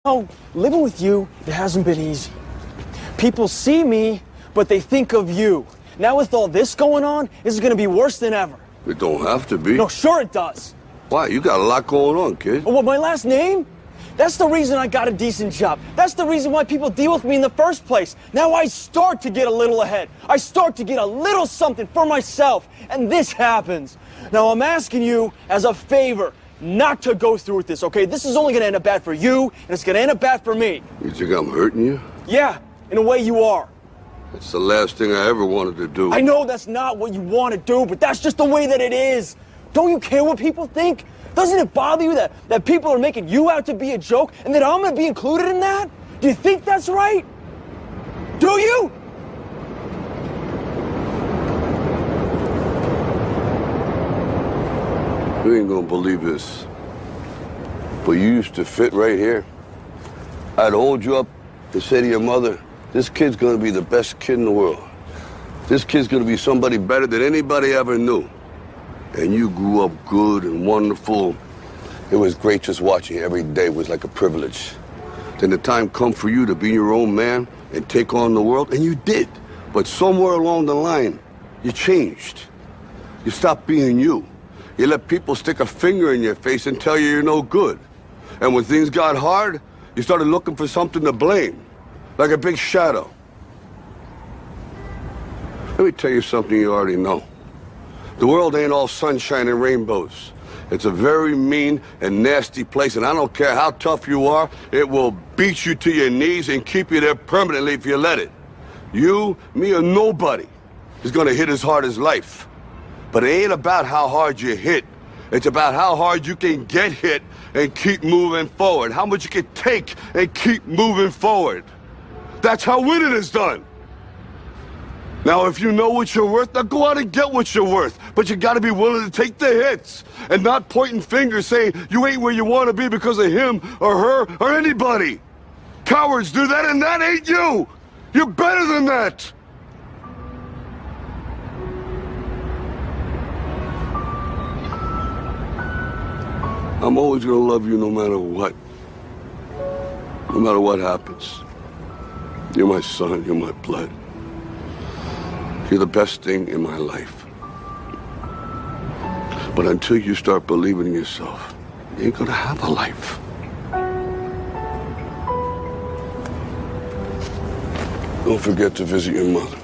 Oh, living with you, it hasn't been easy. People see me, but they think of you. Now with all this going on, this is gonna be worse than ever. It don't have to be. No, sure it does. Why? You got a lot going on, kid. Oh, what, my last name? That's the reason I got a decent job. That's the reason why people deal with me in the first place. Now I start to get a little ahead. I start to get a little something for myself. And this happens. Now I'm asking you as a favor not to go through with this, okay? This is only gonna end up bad for you, and it's gonna end up bad for me. You think I'm hurting you? Yeah, in a way you are. That's the last thing I ever wanted to do. I know that's not what you want to do, but that's just the way that it is. Don't you care what people think? Doesn't it bother you that people are making you out to be a joke and that I'm going to be included in that? Do you think that's right? Do you? You ain't gonna believe this, but you used to fit right here. I'd hold you up and say to your mother, this kid's gonna be the best kid in the world. This kid's gonna be somebody better than anybody ever knew. And you grew up good and wonderful. It was great just watching you every day. It was like a privilege. Then the time come for you to be your own man and take on the world, and you did. But somewhere along the line, you changed. You stopped being you. You let people stick a finger in your face and tell you you're no good. And when things got hard, you started looking for something to blame, like a big shadow. Let me tell you something you already know. The world ain't all sunshine and rainbows. It's a very mean and nasty place, and I don't care how tough you are, it will beat you to your knees and keep you there permanently if you let it. You, me, or nobody is gonna hit as hard as life. But it ain't about how hard you hit. It's about how hard you can get hit and keep moving forward. How much you can take and keep moving forward. That's how winning is done. Now, if you know what you're worth, now go out and get what you're worth. But you gotta be willing to take the hits and not pointing fingers saying you ain't where you wanna be because of him or her or anybody. Cowards do that, and that ain't you. You're better than that. I'm always gonna love you no matter what. No matter what happens. You're my son, you're my blood. You're the best thing in my life. But until you start believing in yourself, you ain't gonna have a life. Don't forget to visit your mother.